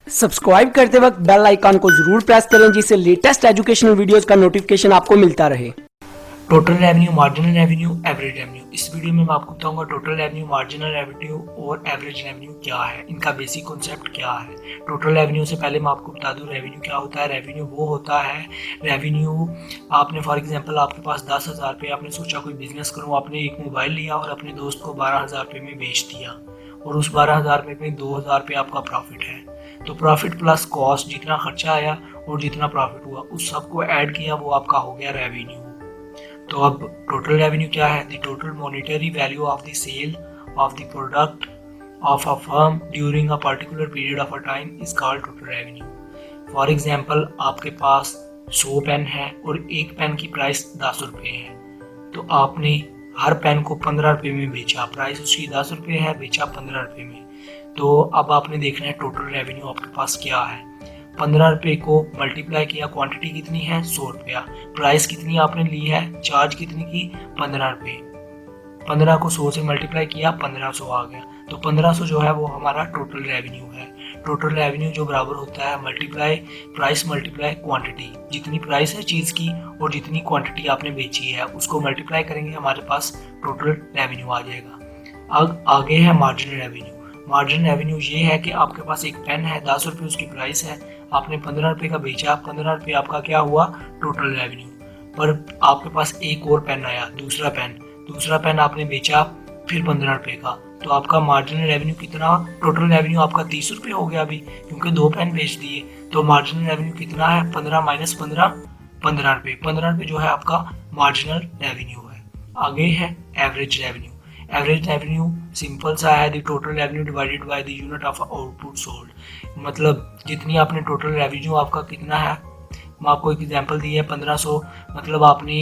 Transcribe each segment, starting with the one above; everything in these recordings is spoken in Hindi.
सब्सक्राइब करते वक्त बेल आइकन को जरूर प्रेस करें जिससे लेटेस्ट एजुकेशनल वीडियोस का नोटिफिकेशन आपको मिलता रहे। Total revenue, marginal revenue, average revenue. इस वीडियो में मैं आपको बताऊंगा टोटल रेवेन्यू, मार्जिनल रेवेन्यू और एवरेज रेवेन्यू क्या है, इनका बेसिक कॉन्सेप्ट क्या है। टोटल रेवेन्यू से पहले मैं आपको बता दूं रेवेन्यू क्या होता है। रेवेन्यू वो होता है, रेवेन्यू आपने फॉर एग्जांपल आपके पास 10,000 रुपये, आपने सोचा कोई बिजनेस करूँ, आपने एक मोबाइल लिया और अपने दोस्त को 12,000 रुपये में बेच दिया और उस 12,000 रुपये में 2,000 रुपये आपका प्रॉफिट है। तो प्रॉफिट प्लस कॉस्ट, जितना खर्चा आया और जितना प्रॉफिट हुआ उस सबको ऐड किया, वो आपका हो गया रेवेन्यू। तो अब टोटल रेवेन्यू क्या है? The total monetary value of the sale of the product of a firm during a particular period of a time is called total revenue. For example आपके पास 100 पेन है और एक पेन की प्राइस 10 रुपये है, तो आपने हर पेन को 15 रुपये में बेचा, प्राइस उसकी 10 रुपये है, बेचा 15 रुपये में। तो अब आपने देखना है टोटल रेवेन्यू आपके पास क्या है। 15 रुपये को मल्टीप्लाई किया, क्वांटिटी कितनी है 100 रुपया, प्राइस कितनी आपने ली है, चार्ज कितनी की 15 रुपये, 15 को 100 से मल्टीप्लाई किया 1500 आ गया। तो 1500 जो है वो हमारा टोटल रेवेन्यू है। टोटल रेवेन्यू जो बराबर होता है मल्टीप्लाई प्राइस मल्टीप्लाई क्वांटिटी, जितनी प्राइस है चीज़ की और जितनी क्वांटिटी आपने बेची है उसको मल्टीप्लाई करेंगे, हमारे पास टोटल रेवेन्यू आ जाएगा। अब आगे है मार्जिनल रेवेन्यू। मार्जिन रेवेन्यू ये है कि आपके पास एक पेन है, 10 रुपये उसकी प्राइस है, आपने 15 रुपये का बेचा, 15 रुपये आपका क्या हुआ टोटल रेवेन्यू। पर आपके पास एक और पेन आया, दूसरा पेन आपने बेचा फिर 15 रुपये का, तो आपका मार्जिनल रेवेन्यू कितना, टोटल रेवेन्यू आपका 30 रुपये हो गया अभी, क्योंकि 2 पेन बेच दिए। तो मार्जिनल रेवेन्यू कितना है, 15 माइनस 15, 15 रुपये। 15 रुपये जो है आपका मार्जिनल रेवेन्यू है। आगे है average revenue. Average revenue simple सा है, the total revenue divided by the unit of output sold. मतलब जितनी आपने टोटल रेवेन्यू आपका कितना है, मैं आपको एक एग्जांपल दी है 1500, मतलब आपने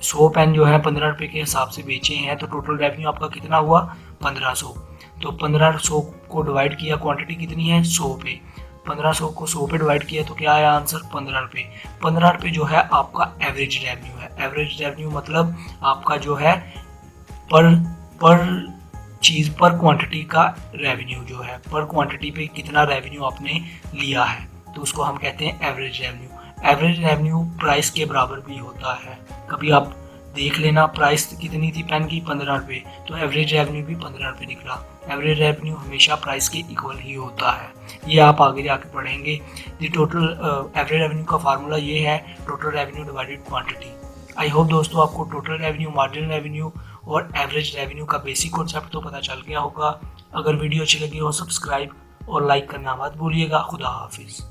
100 पेन जो है 15 रुपये के हिसाब से बेचे हैं, तो टोटल रेवेन्यू आपका कितना हुआ 1500। तो 1500 को डिवाइड किया, क्वांटिटी कितनी है 100 पे, 1500 को 100 पे डिवाइड किया तो क्या आया आंसर 15 रुपये। 15 रुपये जो है आपका एवरेज रेवेन्यू है। एवरेज रेवेन्यू मतलब आपका जो है पर चीज़ पर क्वांटिटी का रेवेन्यू जो है, पर क्वांटिटी पे कितना रेवेन्यू आपने लिया है, तो उसको हम कहते हैं average revenue. Average revenue price के बराबर भी होता है। कभी आप देख लेना प्राइस कितनी थी पेन की 15 रुपये, तो एवरेज रेवेन्यू भी 15 रुपये निकला। एवरेज रेवेन्यू हमेशा प्राइस के इक्वल ही होता है, ये आप आगे जाके पढ़ेंगे। द टोटल एवरेज रेवेन्यू का फार्मूला ये है, total revenue divided quantity. I hope दोस्तों आपको टोटल रेवेन्यू, मार्जिनल रेवेन्यू और एवरेज रेवेन्यू का बेसिक कॉन्सेप्ट तो पता चल गया होगा। अगर वीडियो अच्छी लगी हो सब्सक्राइब और लाइक करना मत भूलिएगा। खुदा हाफिज़।